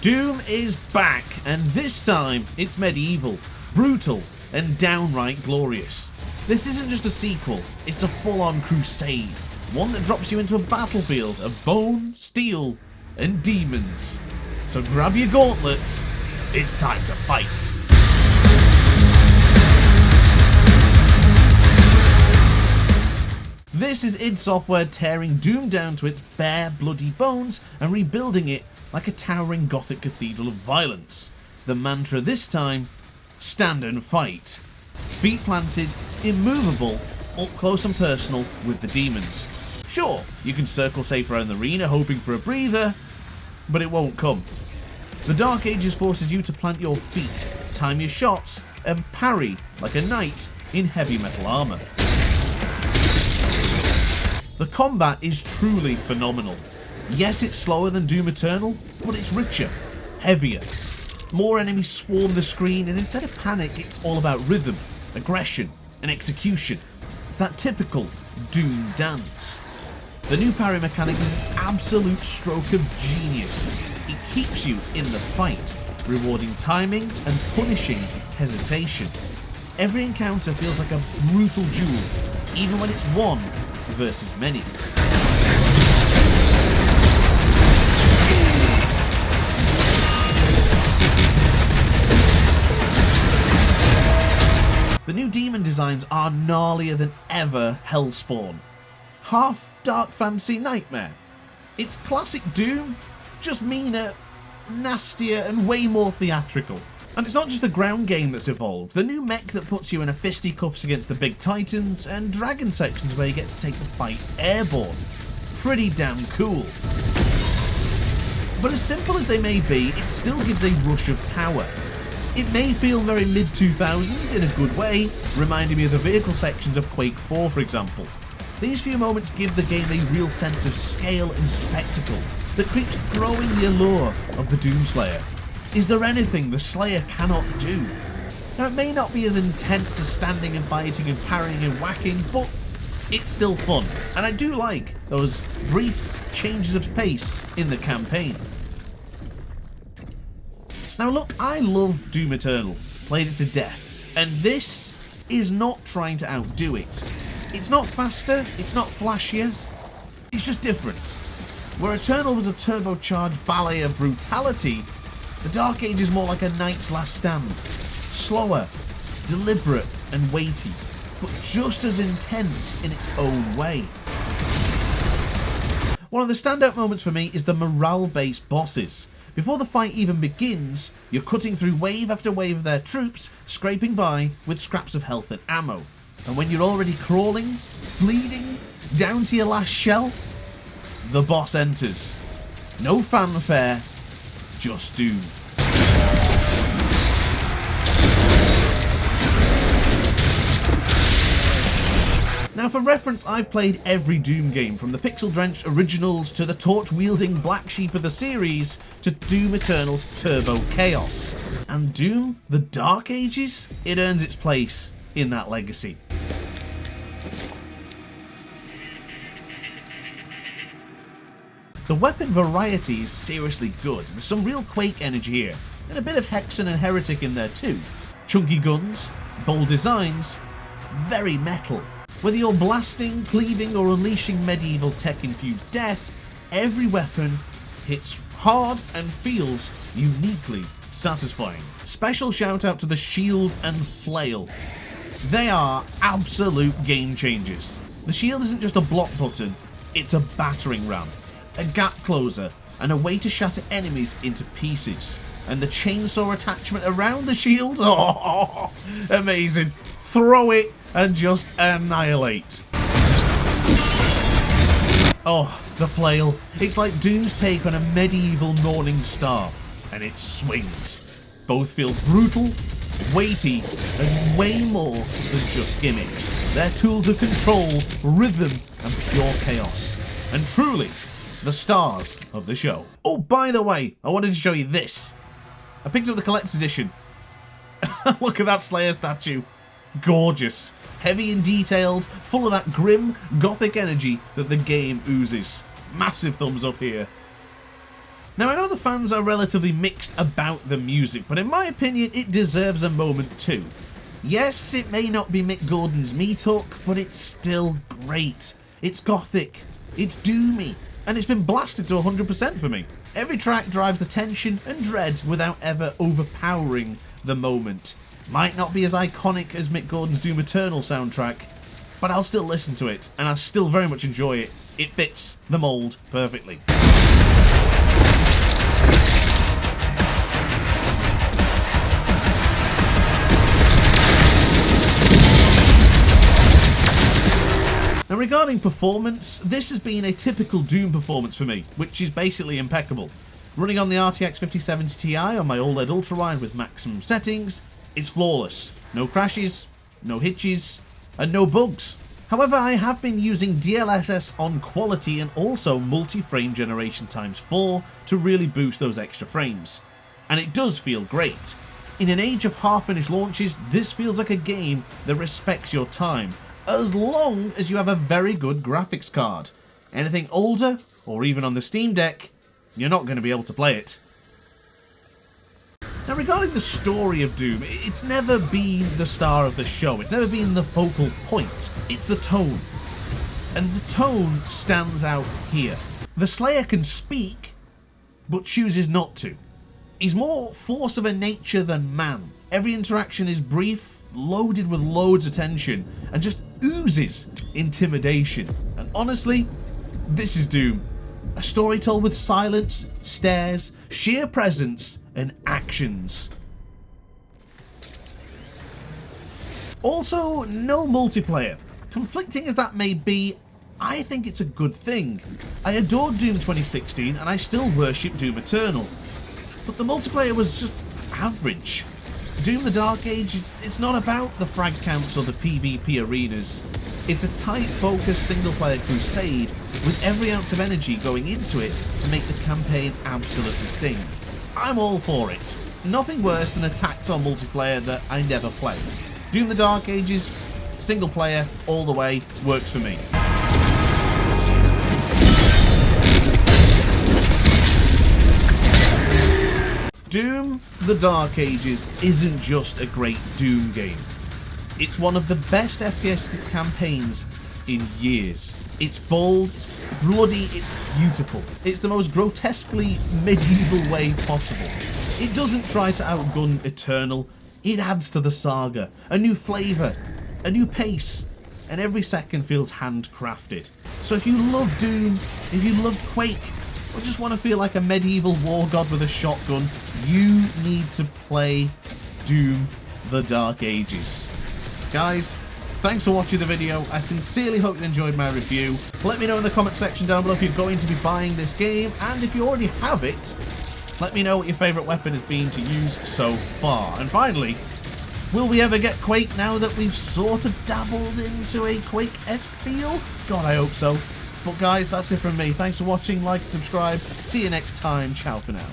Doom is back, and this time it's medieval, brutal, and downright glorious. This isn't just a sequel, it's a full-on crusade, one that drops you into a battlefield of bone, steel, and demons. So grab your gauntlets, it's time to fight. This is id Software tearing Doom down to its bare, bloody bones and rebuilding it like a towering gothic cathedral of violence. The mantra this time, stand and fight. Feet planted, immovable, up close and personal with the demons. Sure, you can circle safe around the arena hoping for a breather, but it won't come. The Dark Ages forces you to plant your feet, time your shots, and parry like a knight in heavy metal armour. The combat is truly phenomenal. Yes, it's slower than Doom Eternal, but it's richer, heavier. More enemies swarm the screen, and instead of panic, it's all about rhythm, aggression, and execution. It's that typical Doom dance. The new parry mechanic is an absolute stroke of genius. It keeps you in the fight, rewarding timing and punishing hesitation. Every encounter feels like a brutal duel, even when it's one versus many. The new demon designs are gnarlier than ever Hellspawn. Half dark fantasy nightmare. It's classic Doom, just meaner, nastier, and way more theatrical. And it's not just the ground game that's evolved. The new mech that puts you in a fisticuffs against the big titans, and dragon sections where you get to take the fight airborne. Pretty damn cool. But as simple as they may be, it still gives a rush of power. It may feel very mid-2000s in a good way, reminding me of the vehicle sections of Quake 4 for example. These few moments give the game a real sense of scale and spectacle that keeps growing the allure of the Doomslayer. Is there anything the Slayer cannot do? Now, it may not be as intense as standing and fighting and parrying and whacking, but it's still fun, and I do like those brief changes of pace in the campaign. Now look, I love Doom Eternal, played it to death, and this is not trying to outdo it. It's not faster, it's not flashier, it's just different. Where Eternal was a turbocharged ballet of brutality, the Dark Age is more like a knight's last stand. Slower, deliberate and weighty, but just as intense in its own way. One of the standout moments for me is the morale-based bosses. Before the fight even begins, you're cutting through wave after wave of their troops, scraping by with scraps of health and ammo. And when you're already crawling, bleeding, down to your last shell, the boss enters. No fanfare, just Doom. Now for reference, I've played every Doom game, from the pixel-drenched originals to the torch-wielding black sheep of the series to Doom Eternal's Turbo Chaos. And Doom, the Dark Ages, it earns its place in that legacy. The weapon variety is seriously good. There's some real Quake energy here, and a bit of Hexen and Heretic in there too. Chunky guns, bold designs, very metal. Whether you're blasting, cleaving or unleashing medieval tech-infused death, every weapon hits hard and feels uniquely satisfying. Special shout out to the shield and flail. They are absolute game changers. The shield isn't just a block button, it's a battering ram, a gap closer, and a way to shatter enemies into pieces. And the chainsaw attachment around the shield, oh, amazing. Throw it and just annihilate. Oh, the flail. It's like Doom's take on a medieval Morning Star, and it swings. Both feel brutal, weighty, and way more than just gimmicks. They're tools of control, rhythm, and pure chaos. And truly, the stars of the show. Oh, by the way, I wanted to show you this. I picked up the collector's edition. Look at that Slayer statue. Gorgeous. Heavy and detailed, full of that grim, gothic energy that the game oozes. Massive thumbs up here. Now, I know the fans are relatively mixed about the music, but in my opinion, it deserves a moment too. Yes, it may not be Mick Gordon's Me Talk, but it's still great. It's gothic, it's doomy, and it's been blasted to 100% for me. Every track drives the tension and dread without ever overpowering the moment. Might not be as iconic as Mick Gordon's Doom Eternal soundtrack, but I'll still listen to it, and I still very much enjoy it. It fits the mold perfectly. Now, regarding performance, this has been a typical Doom performance for me, which is basically impeccable. Running on the RTX 5070 Ti on my OLED ultrawide with maximum settings, it's flawless. No crashes, no hitches, and no bugs. However, I have been using DLSS on quality and also multi-frame generation ×4 to really boost those extra frames. And it does feel great. In an age of half-finished launches, this feels like a game that respects your time, as long as you have a very good graphics card. Anything older, or even on the Steam Deck, you're not going to be able to play it. Now, regarding the story of Doom, it's never been the star of the show. It's never been the focal point. It's the tone. And the tone stands out here. The Slayer can speak, but chooses not to. He's more force of a nature than man. Every interaction is brief, loaded with loads of tension, and just oozes intimidation. And honestly, this is Doom. A story told with silence, stares, sheer presence, and actions. Also, no multiplayer. Conflicting as that may be, I think it's a good thing. I adored Doom 2016 and I still worship Doom Eternal. But the multiplayer was just average. Doom the Dark Age, it's not about the frag counts or the PvP arenas. It's a tight focused single player crusade with every ounce of energy going into it to make the campaign absolutely sing. I'm all for it. Nothing worse than a tacked-on multiplayer that I never play. Doom the Dark Ages, single player, all the way, works for me. Doom the Dark Ages isn't just a great Doom game. It's one of the best FPS campaigns in years. It's bold, it's bloody, it's beautiful. It's the most grotesquely medieval way possible. It doesn't try to outgun Eternal, it adds to the saga. A new flavour, a new pace, and every second feels handcrafted. So if you love Doom, if you love Quake, or just want to feel like a medieval war god with a shotgun, you need to play Doom the Dark Ages. Guys, thanks for watching the video. I sincerely hope you enjoyed my review. Let me know in the comment section down below if you're going to be buying this game, and if you already have it, let me know what your favourite weapon has been to use so far. And finally, will we ever get Quake now that we've sort of dabbled into a Quake-esque feel? God, I hope so. But guys, that's it from me. Thanks for watching, like and subscribe. See you next time. Ciao for now.